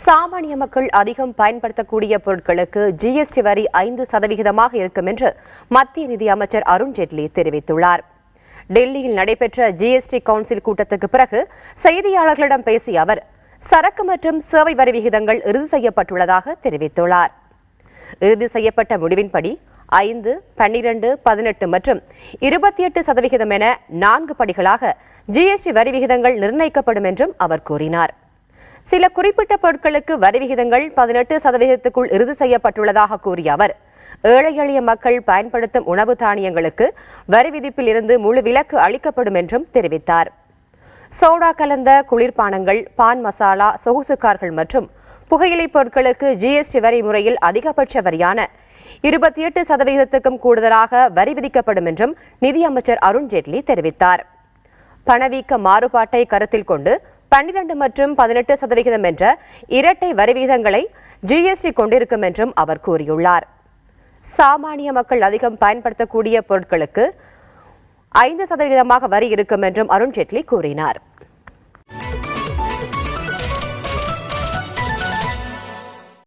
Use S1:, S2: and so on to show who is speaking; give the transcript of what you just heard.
S1: சாமானிய மக்கள் அதிகம் பயன்படுத்தக்கூடிய பொருட்களுக்கு ஜிஎஸ்டி வரி 5% இருக்கும் என்று மத்திய நிதி அமைச்சர் அருண் ஜேட்லி தெரிவித்துள்ளார். டெல்லியில் நடைபெற்ற ஜிஎஸ்டி கவுன்சில் கூட்டத்துக்கு பிறகு செய்தியாளர்களிடம் பேசிய அவர், சரக்கு மற்றும் சேவை வரி விகிதங்கள் இறுதி செய்யப்பட்டுள்ளதாக தெரிவித்துள்ளார். இறுதி செய்யப்பட்ட முடிவின்படி 5, 12, 18 மற்றும் 28% என 4 படிகளாக ஜிஎஸ்டி வரி விகிதங்கள் நிர்ணயிக்கப்படும் என்றும் அவர் கூறினார். சில குறிப்பிட்ட பொருட்களுக்கு வரி விகிதங்கள் 18%க்குள் இறுதி செய்யப்பட்டுள்ளதாக கூறிய அவர், ஏழை எளிய மக்கள் பயன்படுத்தும் உணவு தானியங்களுக்கு வரி விதிப்பில் இருந்து முழு விலக்கு அளிக்கப்படும் என்றும் தெரிவித்தார். சோடா கலந்த குளிர்பானங்கள், பான் மசாலா, சொகுசு கார்கள் மற்றும் புகையிலை பொருட்களுக்கு ஜிஎஸ்டி வரி முறையில் அதிகபட்ச வரியான 28%க்கும் கூடுதலாக வரி விதிக்கப்படும் என்றும் நிதியமைச்சர் அருண் ஜேட்லி தெரிவித்தார். பணவீக்க மாறுபாட்டை கருத்தில் கொண்டு 12 மற்றும் 18% என்ற இரட்டை வரி விகிதங்களை ஜிஎஸ்டி கொண்டிருக்கும் என்றும் அவர் கூறியுள்ளார். சாமானிய மக்கள் அதிகம் பயன்படுத்தக்கூடிய பொருட்களுக்கு 5% வரி இருக்கும் என்றும் அருண் ஜேட்லி கூறினார்.